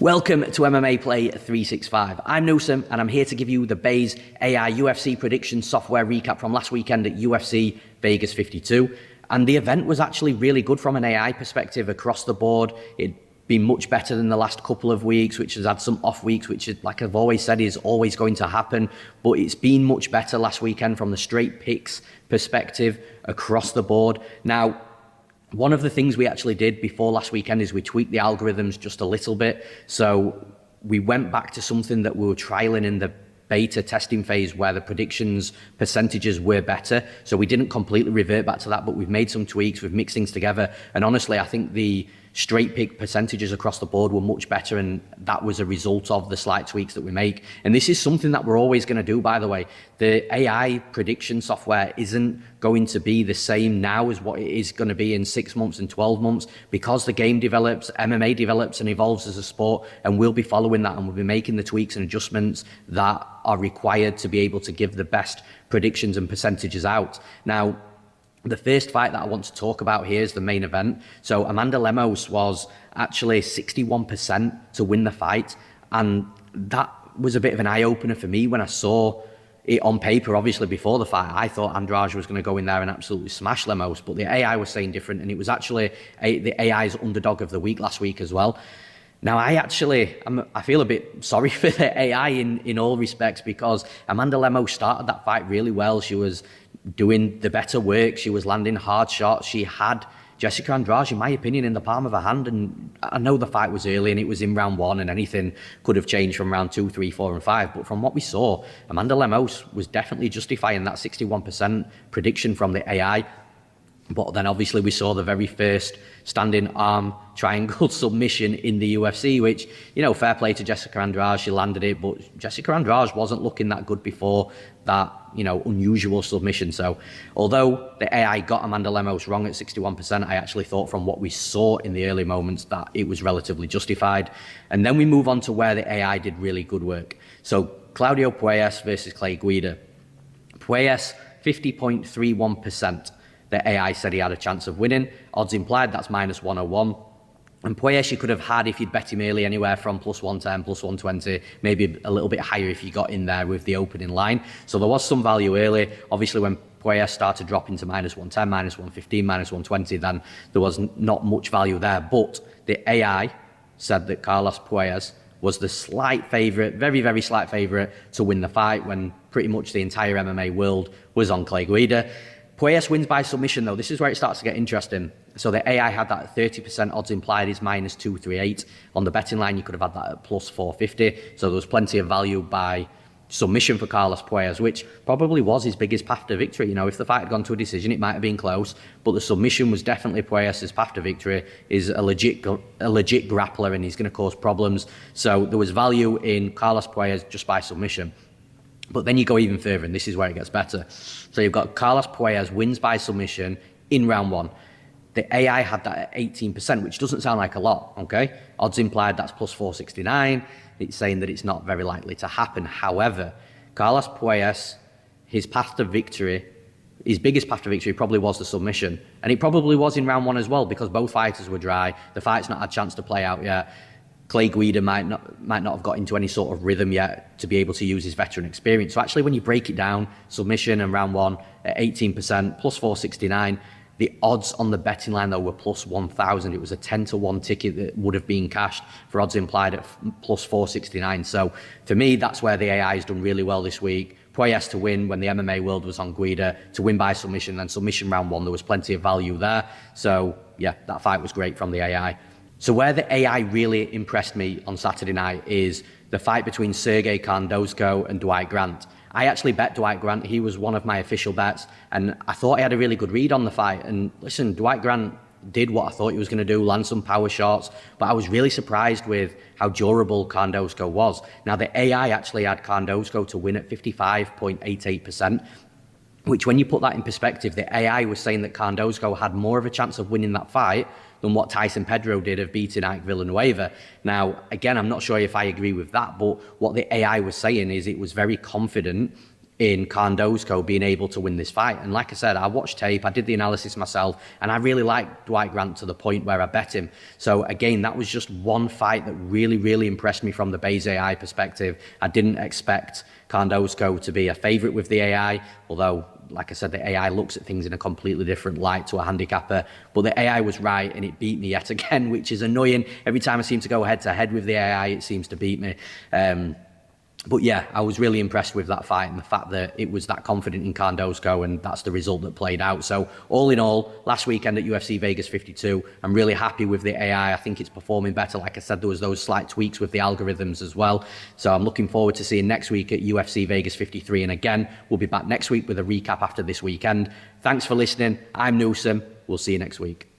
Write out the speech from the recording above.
Welcome to MMAPlay365. I'm Newsome, and I'm here to give you the Pues AI UFC prediction software recap from last weekend at UFC Vegas 52. And the event was actually really good from an AI perspective across the board. It'd been much better than the last couple of weeks, which has had some off weeks, which, like I've always said, is always going to happen. But it's been much better last weekend from the straight picks perspective across the board. Now, one of the things we actually did before last weekend is we tweaked the algorithms just a little bit. So we went back to something that we were trialing in the beta testing phase where the predictions percentages were better. So we didn't completely revert back to that, but we've made some tweaks, we've mixed things together. And honestly, I think the straight pick percentages across the board were much better, and that was a result of the slight tweaks that we make. And this is something that we're always going to do, by the way. The AI prediction software isn't going to be the same now as what it is going to be in 6 months and 12 months because the game develops, MMA develops and evolves as a sport, and we'll be following that, and we'll be making the tweaks and adjustments that are required to be able to give the best predictions and percentages out. Now, the first fight that I want to talk about here is the main event. So Amanda Lemos was actually 61% to win the fight. And that was a bit of an eye-opener for me when I saw it on paper. Obviously, before the fight, I thought Andrade was going to go in there and absolutely smash Lemos. But the AI was saying different, and it was actually the AI's underdog of the week last week as well. Now, I feel a bit sorry for the AI in all respects, because Amanda Lemos started that fight really well. She was doing the better work. She was landing hard shots. She had Jessica Andrade, in my opinion, in the palm of her hand. And I know the fight was early and it was in round 1, and anything could have changed from round 2, 3, 4, and 5. But from what we saw, Amanda Lemos was definitely justifying that 61% prediction from the AI. But then obviously we saw the very first standing arm triangle submission in the UFC, which, fair play to Jessica Andrade, she landed it, but Jessica Andrade wasn't looking that good before that, unusual submission. So although the AI got Amanda Lemos wrong at 61%, I actually thought from what we saw in the early moments that it was relatively justified. And then we move on to where the AI did really good work. So Claudio Puelles versus Guida. Puelles, 50.31%. The AI said he had a chance of winning. Odds implied, that's minus 101. And Pues you could have had if you'd bet him early anywhere from plus 110, plus 120, maybe a little bit higher if you got in there with the opening line. So there was some value early. Obviously, when Pues started dropping to minus 110, minus 115, minus 120, then there was not much value there. But the AI said that Carlos Puelles was the slight favourite, very, very slight favourite to win the fight when pretty much the entire MMA world was on Guida. Pues wins by submission, though. This is where it starts to get interesting. So the AI had that at 30%, odds implied is minus 238. On the betting line, you could have had that at plus 450. So there was plenty of value by submission for Carlos Puelles, which probably was his biggest path to victory. If the fight had gone to a decision, it might have been close, but the submission was definitely Puelles' path to victory. He's a legit grappler, and he's going to cause problems. So there was value in Carlos Puelles just by submission. But then you go even further, and this is where it gets better. So you've got Carlos Puelles wins by submission in round 1. The AI had that at 18%, which doesn't sound like a lot, okay? Odds implied, that's plus 469. It's saying that it's not very likely to happen. However, Carlos Puelles, his path to victory, his biggest path to victory probably was the submission. And it probably was in round 1 as well, because both fighters were dry. The fight's not had a chance to play out yet. Guida might not have got into any sort of rhythm yet to be able to use his veteran experience. So actually, when you break it down, submission and round 1 at 18%, plus 469, the odds on the betting line, though, were plus 1,000. It was a 10-to-1 ticket that would have been cashed for odds implied at plus 469. So for me, that's where the AI has done really well this week. Puelles to win when the MMA world was on Guida, to win by submission, and submission round 1, there was plenty of value there. So yeah, that fight was great from the AI. So where the AI really impressed me on Saturday night is the fight between Sergey Khandozhko and Dwight Grant. I actually bet Dwight Grant. He was one of my official bets, and I thought he had a really good read on the fight. And listen, Dwight Grant did what I thought he was going to do, land some power shots, but I was really surprised with how durable Khandozhko was. Now, the AI actually had Khandozhko to win at 55.88%, which when you put that in perspective, the AI was saying that Khandozhko had more of a chance of winning that fight than what Tyson Pedro did of beating Ike Villanueva. Now, again, I'm not sure if I agree with that, but what the AI was saying is it was very confident in Khandozhko being able to win this fight. And like I said, I watched tape, I did the analysis myself, and I really liked Dwight Grant to the point where I bet him. So again, that was just one fight that really, really impressed me from the Base AI perspective. I didn't expect Khandozhko to be a favorite with the AI, although, like I said, the AI looks at things in a completely different light to a handicapper. But the AI was right, and it beat me yet again, which is annoying. Every time I seem to go head-to-head with the AI, it seems to beat me. But yeah, I was really impressed with that fight and the fact that it was that confident in Khandozhko, and that's the result that played out. So all in all, last weekend at UFC Vegas 52, I'm really happy with the AI. I think it's performing better. Like I said, there was those slight tweaks with the algorithms as well. So I'm looking forward to seeing next week at UFC Vegas 53. And again, we'll be back next week with a recap after this weekend. Thanks for listening. I'm Newsome. We'll see you next week.